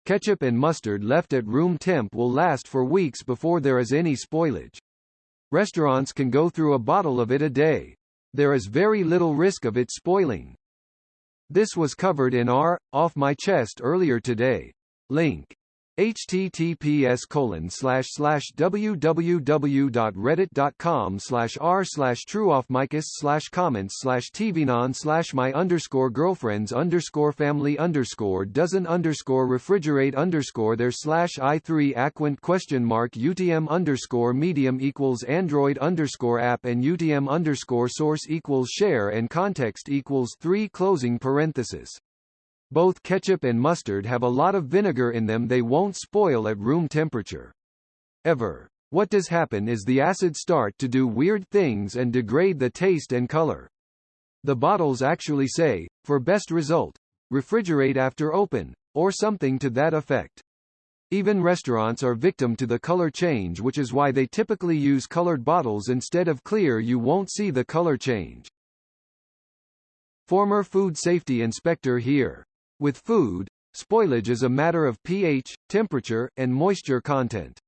Ketchup and mustard left at room temp will last for weeks before there is any spoilage. Restaurants can go through a bottle of it a day. There is very little risk of it spoiling. This was covered in our Off My Chest earlier today. Link: https://www.reddit.com/r/true-off-micus/comments/tvnon/my_government_family_app and UTM_source=share and context=3 closing parenthesis. Both ketchup and mustard have a lot of vinegar in them. They won't spoil at room temperature. Ever. What does happen is the acids start to do weird things and degrade the taste and color. The bottles actually say, for best result, refrigerate after open, or something to that effect. Even restaurants are victim to the color change, which is why they typically use colored bottles instead of clear. You won't see the color change. Former food safety inspector here. With food, spoilage is a matter of pH, temperature, and moisture content.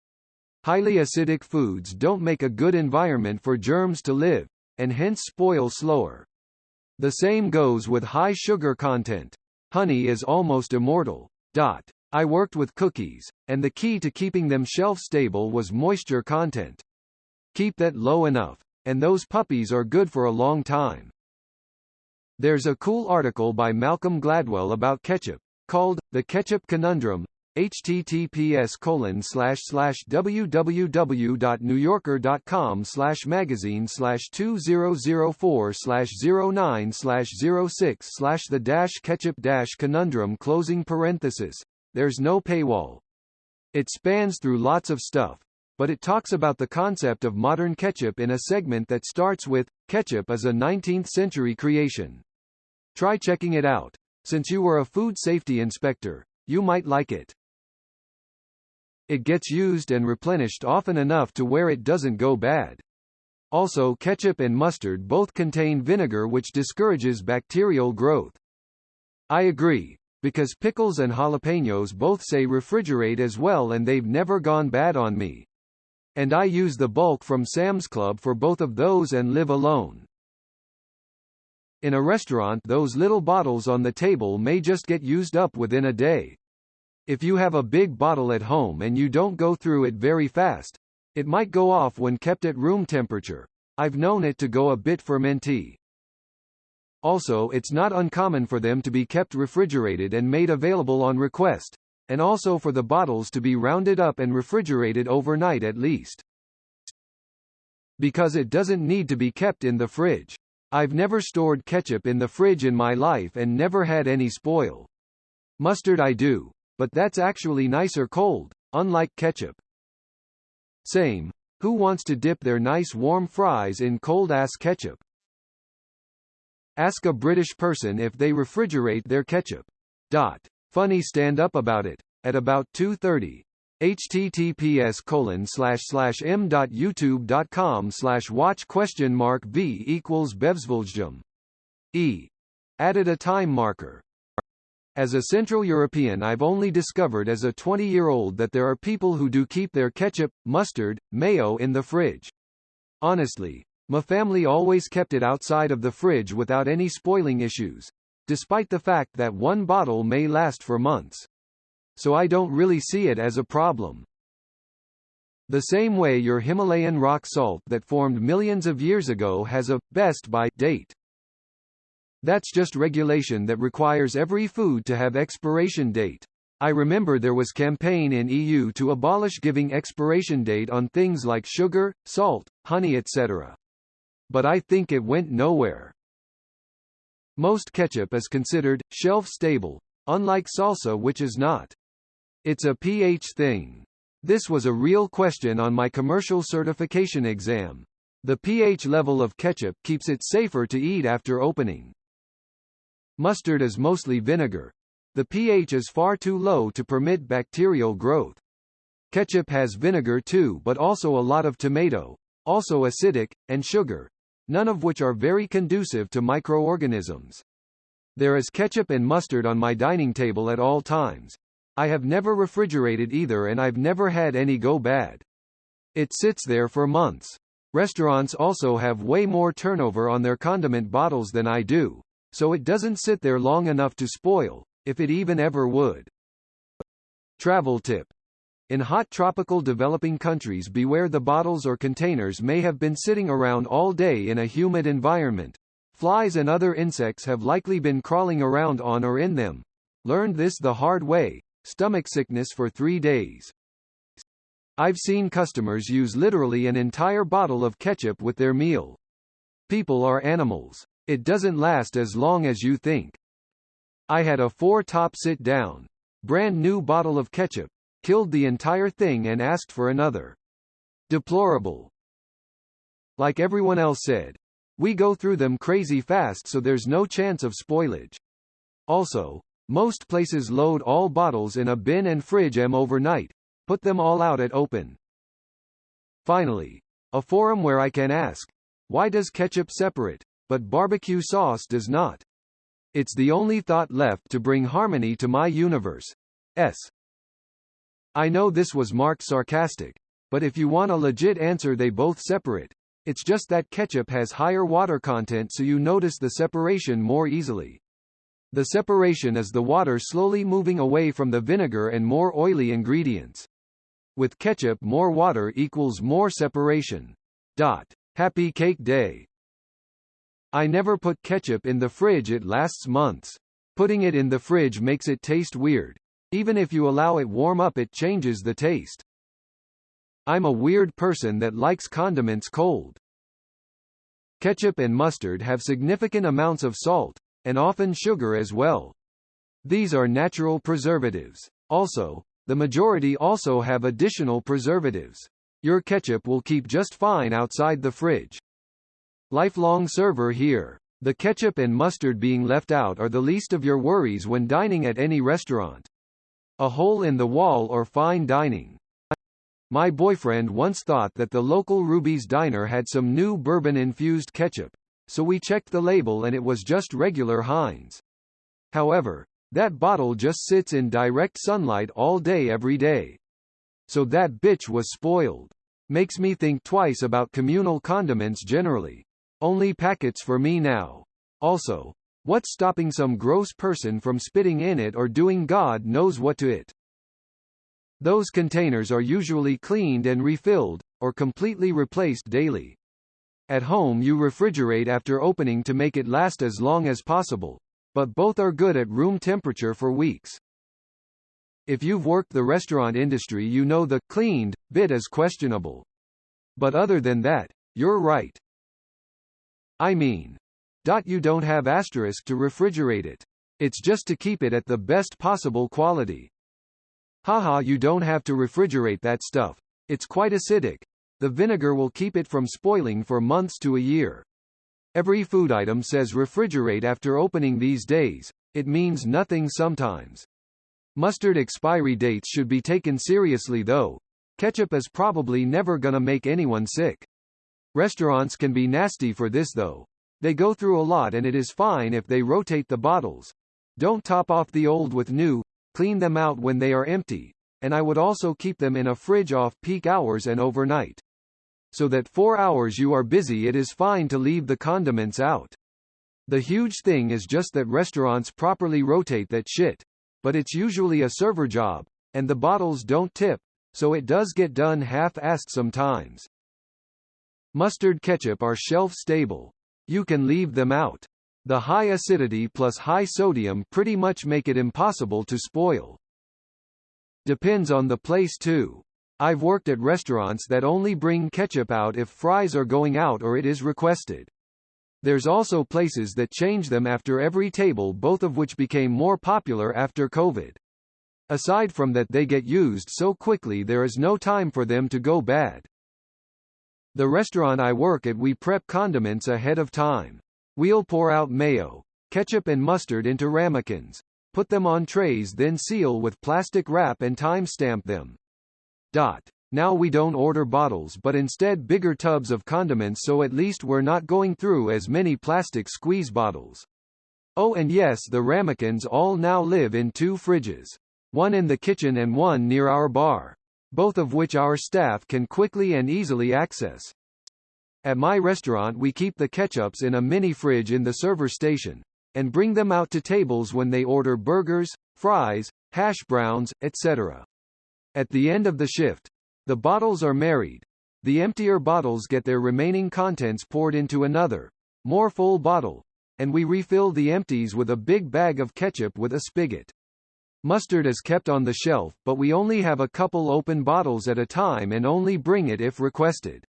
Highly acidic foods don't make a good environment for germs to live, and hence spoil slower. The same goes with high sugar content. Honey is almost immortal. I worked with cookies, and the key to keeping them shelf-stable was moisture content. Keep that low enough, and those puppies are good for a long time. There's a cool article by Malcolm Gladwell about ketchup, called The Ketchup Conundrum, https://www.newyorker.com/magazine/2004/09/06/the-ketchup-conundrum. There's no paywall. It spans through lots of stuff, but it talks about the concept of modern ketchup in a segment that starts with, ketchup is a 19th century creation. Try checking it out. Since you were a food safety inspector, you might like it. It gets used and replenished often enough to where it doesn't go bad. Also, ketchup and mustard both contain vinegar, which discourages bacterial growth. I agree, because pickles and jalapenos both say refrigerate as well, and they've never gone bad on me. And I use the bulk from Sam's Club for both of those and live alone. In a restaurant, those little bottles on the table may just get used up within a day. If you have a big bottle at home and you don't go through it very fast, it might go off when kept at room temperature. I've known it to go a bit fermenty. Also, it's not uncommon for them to be kept refrigerated and made available on request, and also for the bottles to be rounded up and refrigerated overnight at least. Because it doesn't need to be kept in the fridge. I've never stored ketchup in the fridge in my life and never had any spoil. Mustard I do, but that's actually nicer cold, unlike ketchup. Same. Who wants to dip their nice warm fries in cold-ass ketchup? Ask a British person if they refrigerate their ketchup. Funny stand up about it, at about 2:30. https://m.youtube.com/watch?v=bevsvoljum. Added a time marker. As a Central European, I've only discovered as a 20-year-old that there are people who do keep their ketchup, mustard, mayo in the fridge. Honestly, my family always kept it outside of the fridge without any spoiling issues, despite the fact that one bottle may last for months. So I don't really see it as a problem. The same way your Himalayan rock salt that formed millions of years ago has a best-by date. That's just regulation that requires every food to have expiration date. I remember there was campaign in EU to abolish giving expiration date on things like sugar, salt, honey, etc. But I think it went nowhere. Most ketchup is considered shelf-stable, unlike salsa, which is not. It's a pH thing. This was a real question on my commercial certification exam. The pH level of ketchup keeps it safer to eat after opening. Mustard is mostly vinegar. The pH is far too low to permit bacterial growth. Ketchup has vinegar too, but also a lot of tomato, also acidic, and sugar, none of which are very conducive to microorganisms. There is ketchup and mustard on my dining table at all times. I have never refrigerated either and I've never had any go bad. It sits there for months. Restaurants also have way more turnover on their condiment bottles than I do, so it doesn't sit there long enough to spoil, if it even ever would. Travel tip. In hot tropical developing countries, beware the bottles or containers may have been sitting around all day in a humid environment. Flies and other insects have likely been crawling around on or in them. Learned this the hard way. Stomach sickness for 3 days. I've seen customers use literally an entire bottle of ketchup with their meal. People are animals. It doesn't last as long as you think. I had a 4-top sit-down, brand new bottle of ketchup, killed the entire thing and asked for another. Deplorable. Like everyone else said, we go through them crazy fast so there's no chance of spoilage. Also, most places load all bottles in a bin and fridge them overnight, put them all out at open. Finally, a forum where I can ask, why does ketchup separate, but barbecue sauce does not? It's the only thought left to bring harmony to my universe. I know this was marked sarcastic, but if you want a legit answer, they both separate. It's just that ketchup has higher water content, so you notice the separation more easily. The separation is the water slowly moving away from the vinegar and more oily ingredients. With ketchup, more water equals more separation. Happy Cake Day. I never put ketchup in the fridge, it lasts months. Putting it in the fridge makes it taste weird. Even if you allow it warm up, it changes the taste. I'm a weird person that likes condiments cold. Ketchup and mustard have significant amounts of salt, and often sugar as well. These are natural preservatives. Also, the majority also have additional preservatives. Your ketchup will keep just fine outside the fridge. Lifelong server here. The ketchup and mustard being left out are the least of your worries when dining at any restaurant. A hole in the wall or fine dining. My boyfriend once thought that the local Ruby's Diner had some new bourbon-infused ketchup, so we checked the label and it was just regular Heinz. However, that bottle just sits in direct sunlight all day every day. So that bitch was spoiled. Makes me think twice about communal condiments generally. Only packets for me now. Also, what's stopping some gross person from spitting in it or doing God knows what to it? Those containers are usually cleaned and refilled, or completely replaced daily. At home you refrigerate after opening to make it last as long as possible, but both are good at room temperature for weeks. If you've worked the restaurant industry, you know the cleaned bit is questionable. But other than that, you're right. I mean, you don't have asterisk to refrigerate it. It's just to keep it at the best possible quality. Haha, you don't have to refrigerate that stuff. It's quite acidic. The vinegar will keep it from spoiling for months to a year. Every food item says refrigerate after opening these days. It means nothing sometimes. Mustard expiry dates should be taken seriously though. Ketchup is probably never gonna make anyone sick. Restaurants can be nasty for this though. They go through a lot and it is fine if they rotate the bottles. Don't top off the old with new. Clean them out when they are empty, and I would also keep them in a fridge off peak hours and overnight. So that 4 hours you are busy, it is fine to leave the condiments out. The huge thing is just that restaurants properly rotate that shit. But it's usually a server job, and the bottles don't tip, so it does get done half-assed sometimes. Mustard ketchup are shelf stable. You can leave them out. The high acidity plus high sodium pretty much make it impossible to spoil. Depends on the place too. I've worked at restaurants that only bring ketchup out if fries are going out or it is requested. There's also places that change them after every table, both of which became more popular after COVID. Aside from that, they get used so quickly there is no time for them to go bad. The restaurant I work at, we prep condiments ahead of time. We'll pour out mayo, ketchup and mustard into ramekins, put them on trays, then seal with plastic wrap and time-stamp them. Now we don't order bottles but instead bigger tubs of condiments, so at least we're not going through as many plastic squeeze bottles. Oh, and yes, the ramekins all now live in 2 fridges. one in the kitchen and one near our bar, both of which our staff can quickly and easily access. At my restaurant we keep the ketchups in a mini fridge in the server station, and bring them out to tables when they order burgers, fries, hash browns, etc. At the end of the shift, the bottles are married. The emptier bottles get their remaining contents poured into another, more full bottle, and we refill the empties with a big bag of ketchup with a spigot. Mustard is kept on the shelf, but we only have a couple open bottles at a time and only bring it if requested.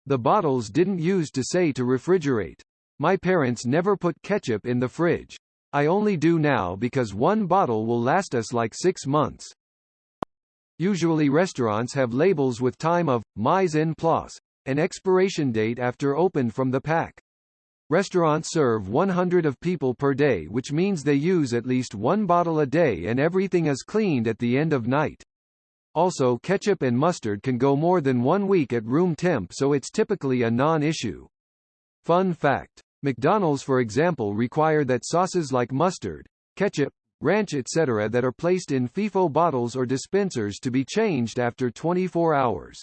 The bottles didn't use to say to refrigerate. My parents never put ketchup in the fridge. I only do now because one bottle will last us like 6 months. Usually restaurants have labels with time of mise en place, an expiration date after opened from the pack. Restaurants serve 100 of people per day, which means they use at least one bottle a day and everything is cleaned at the end of night. Also, ketchup and mustard can go more than 1 week at room temp, so it's typically a non-issue. Fun fact: McDonald's, for example, require that sauces like mustard, ketchup, ranch, etc. that are placed in FIFO bottles or dispensers to be changed after 24 hours.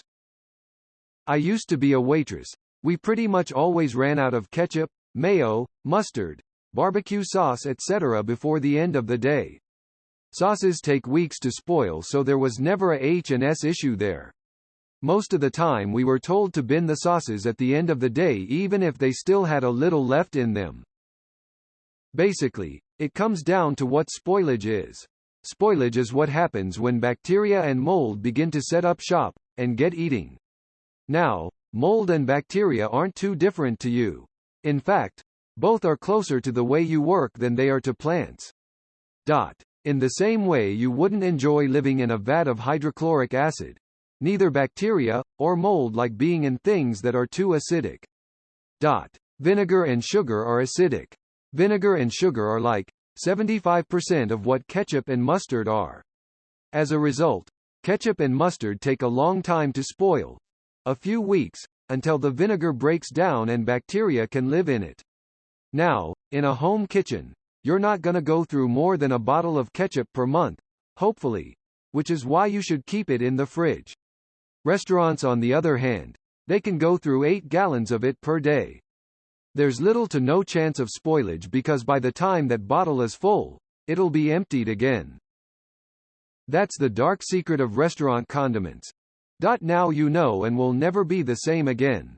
I used to be a waitress. We pretty much always ran out of ketchup, mayo, mustard, barbecue sauce, etc. before the end of the day. Sauces take weeks to spoil, so there was never a H&S issue there. Most of the time we were told to bin the sauces at the end of the day even if they still had a little left in them. Basically, it comes down to what spoilage is. Spoilage is what happens when bacteria and mold begin to set up shop, and get eating. Now, mold and bacteria aren't too different to you. In fact, both are closer to the way you work than they are to plants. In the same way you wouldn't enjoy living in a vat of hydrochloric acid. Neither bacteria, or mold like being in things that are too acidic. Vinegar and sugar are acidic. Vinegar and sugar are like 75% of what ketchup and mustard are. As a result, ketchup and mustard take a long time to spoil. A few weeks, until the vinegar breaks down and bacteria can live in it. Now, in a home kitchen, you're not gonna go through more than a bottle of ketchup per month, hopefully, which is why you should keep it in the fridge. Restaurants, on the other hand, they can go through 8 gallons of it per day. There's little to no chance of spoilage because by the time that bottle is full, it'll be emptied again. That's the dark secret of restaurant condiments. Now you know and will never be the same again.